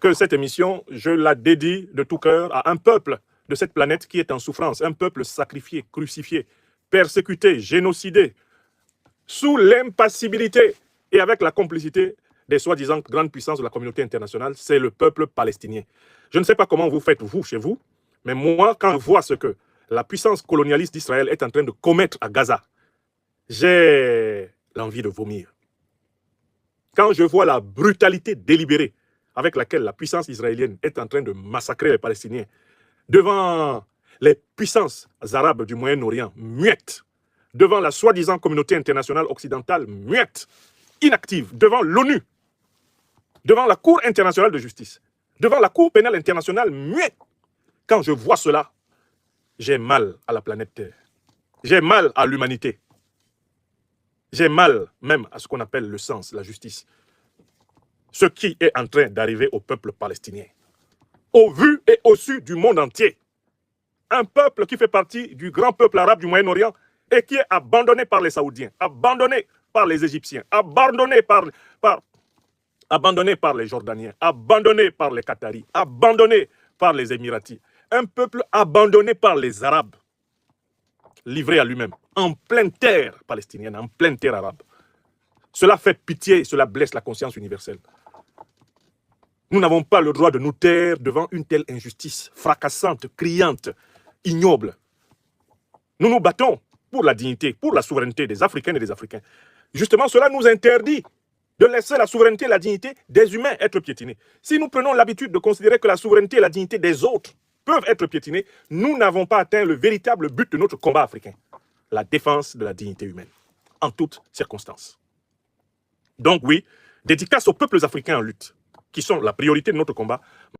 que cette émission, je la dédie de tout cœur à un peuple de cette planète qui est en souffrance, un peuple sacrifié, crucifié, persécuté, génocidé, sous l'impassibilité et avec la complicité des soi-disant grandes puissances de la communauté internationale, c'est le peuple palestinien. Je ne sais pas comment vous faites, vous, chez vous, mais moi, quand je vois ce que la puissance colonialiste d'Israël est en train de commettre à Gaza, j'ai l'envie de vomir. Quand je vois la brutalité délibérée avec laquelle la puissance israélienne est en train de massacrer les Palestiniens, devant les puissances arabes du Moyen-Orient, muettes, devant la soi-disant communauté internationale occidentale, muette, inactive, devant l'ONU, devant la Cour internationale de justice, devant la Cour pénale internationale, muette. Quand je vois cela, j'ai mal à la planète Terre. J'ai mal à l'humanité. J'ai mal même à ce qu'on appelle le sens, la justice. Ce qui est en train d'arriver au peuple palestinien. Au vu et au su du monde entier. Un peuple qui fait partie du grand peuple arabe du Moyen-Orient et qui est abandonné par les Saoudiens, abandonné par les Égyptiens, abandonné par les Jordaniens, abandonné par les Qataris, abandonné par les Émiratis. Un peuple abandonné par les Arabes, livré à lui-même, en pleine terre palestinienne, en pleine terre arabe. Cela fait pitié, cela blesse la conscience universelle. Nous n'avons pas le droit de nous taire devant une telle injustice fracassante, criante, ignoble. Nous nous battons pour la dignité, pour la souveraineté des Africaines et des Africains. Justement, cela nous interdit de laisser la souveraineté et la dignité des humains être piétinés. Si nous prenons l'habitude de considérer que la souveraineté et la dignité des autres peuvent être piétinées, nous n'avons pas atteint le véritable but de notre combat africain, la défense de la dignité humaine, en toutes circonstances. Donc oui, dédicace aux peuples africains en lutte, qui sont la priorité de notre combat, mais